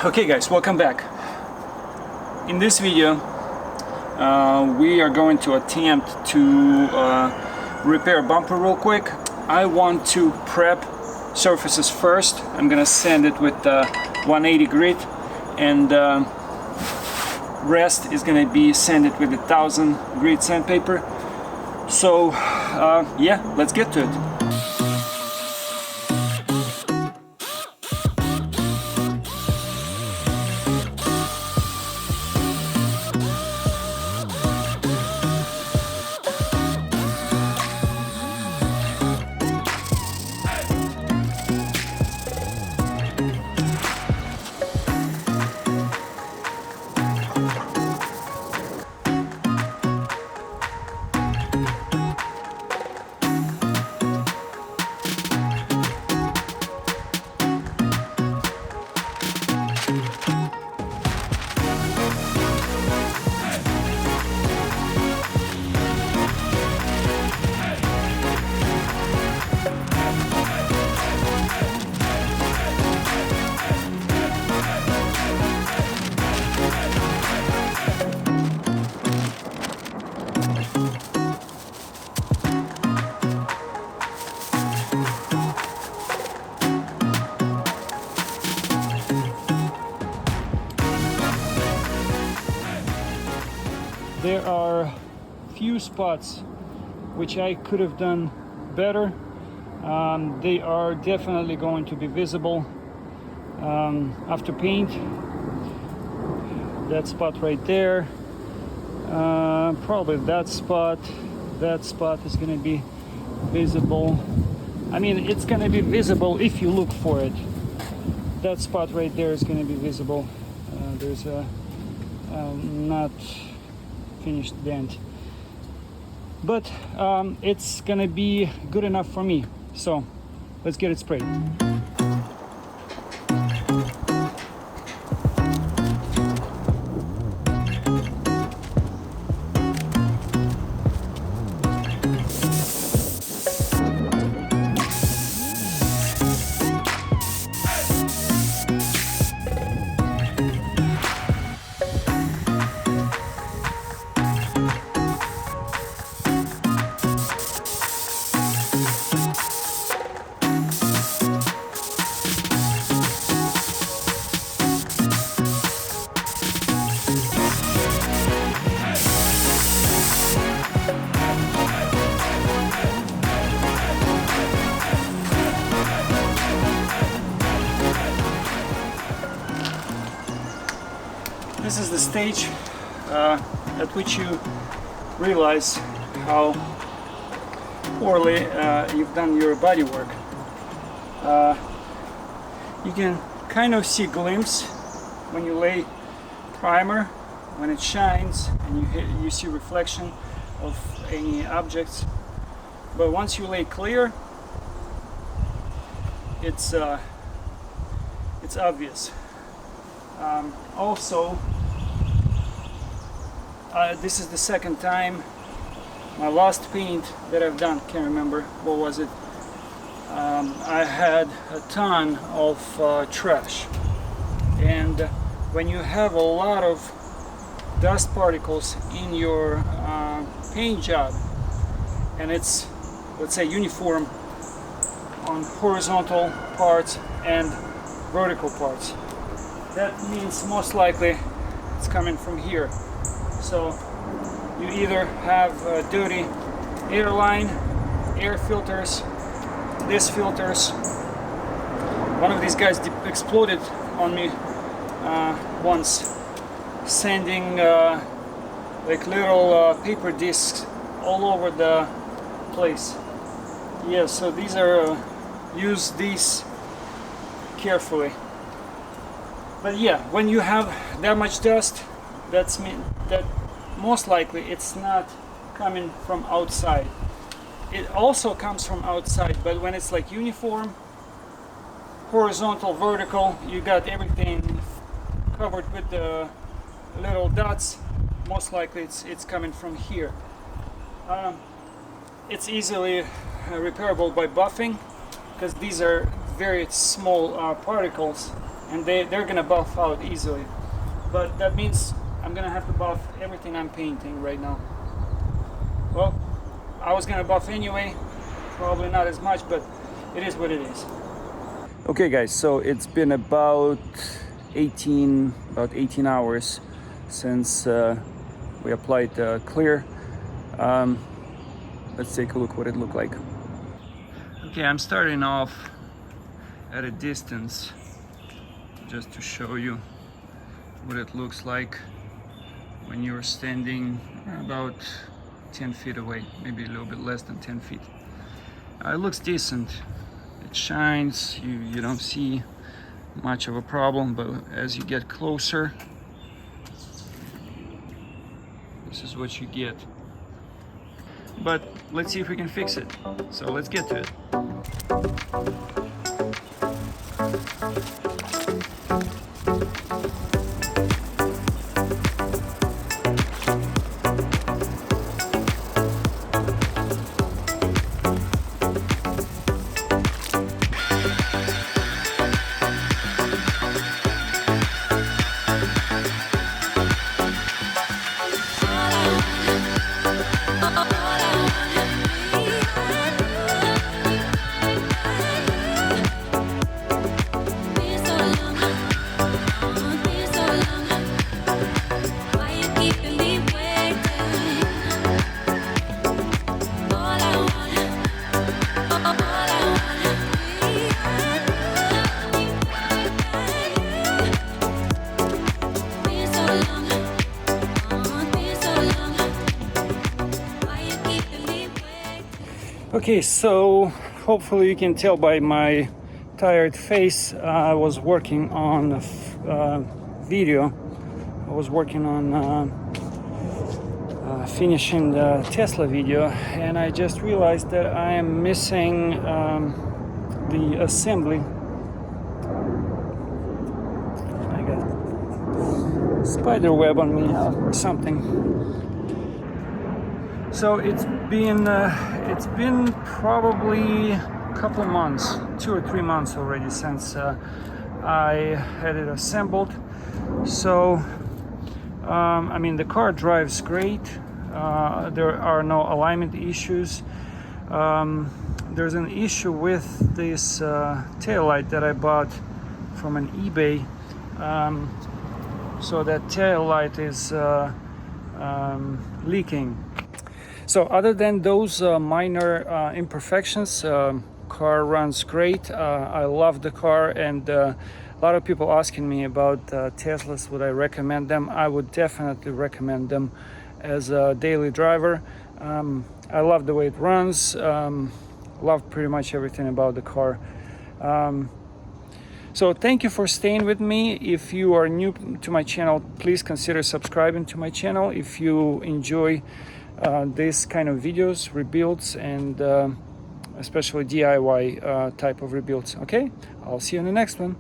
Okay guys, welcome back. In this video we are going to attempt to repair a bumper real quick. I want to prep surfaces first. I'm gonna sand it with 180 grit, and rest is gonna be sanded with 1000 grit sandpaper. So yeah, let's get to it. There are few spots which I could have done better. They are definitely going to be visible after paint. That spot right there, probably that spot is going to be visible. I mean, it's going to be visible if you look for it. That spot right there is going to be visible. There's a not finished dent, but it's gonna be good enough for me. So let's get it sprayed. This is the stage at which you realize how poorly you've done your body work. You can kind of see a glimpse when you lay primer, when it shines and you see reflection of any objects. But once you lay clear, it's obvious. Also, this is the second time. My last paint that I've done, can't remember what was it. I had a ton of trash, and when you have a lot of dust particles in your paint job, and it's, let's say, uniform on horizontal parts and vertical parts, that means most likely it's coming from here. So you either have dirty air line, air filters, these filters. One of these guys exploded on me once, sending like little paper discs all over the place. Yeah, so these are use these carefully. But yeah, when you have that much dust, that most likely it's not coming from outside. It also comes from outside, but when it's like uniform, horizontal, vertical, you got everything covered with the little dots, most likely it's coming from here. It's easily repairable by buffing, because these are very small particles, and they're gonna buff out easily. But that means I'm gonna have to buff everything I'm painting right now. Well, I was gonna buff anyway, probably not as much, but it is what it is. Okay guys, so it's been about 18 hours since we applied clear. Let's take a look what it looked like. Okay, I'm starting off at a distance just to show you what it looks like when you're standing about 10 feet away, maybe a little bit less than 10 feet. It looks decent. It shines, you don't see much of a problem, but as you get closer, this is what you get. But let's see if we can fix it. So let's get to it. Okay, so hopefully you can tell by my tired face, I was working on a video. I was working on finishing the Tesla video, and I just realized that I am missing the assembly. I got spider web on me or something. So it's been probably a couple months, 2 or 3 months already since I had it assembled. So I mean, the car drives great. There are no alignment issues. There's an issue with this tail light that I bought from an eBay. So that tail light is leaking. So other than those minor imperfections, car runs great. I love the car, and a lot of people asking me about Teslas. Would I recommend them? I would definitely recommend them as a daily driver. I love the way it runs. Love pretty much everything about the car. So thank you for staying with me. If you are new to my channel, please consider subscribing to my channel. If you enjoy this kind of videos, rebuilds, and especially DIY type of rebuilds. Okay, I'll see you in the next one.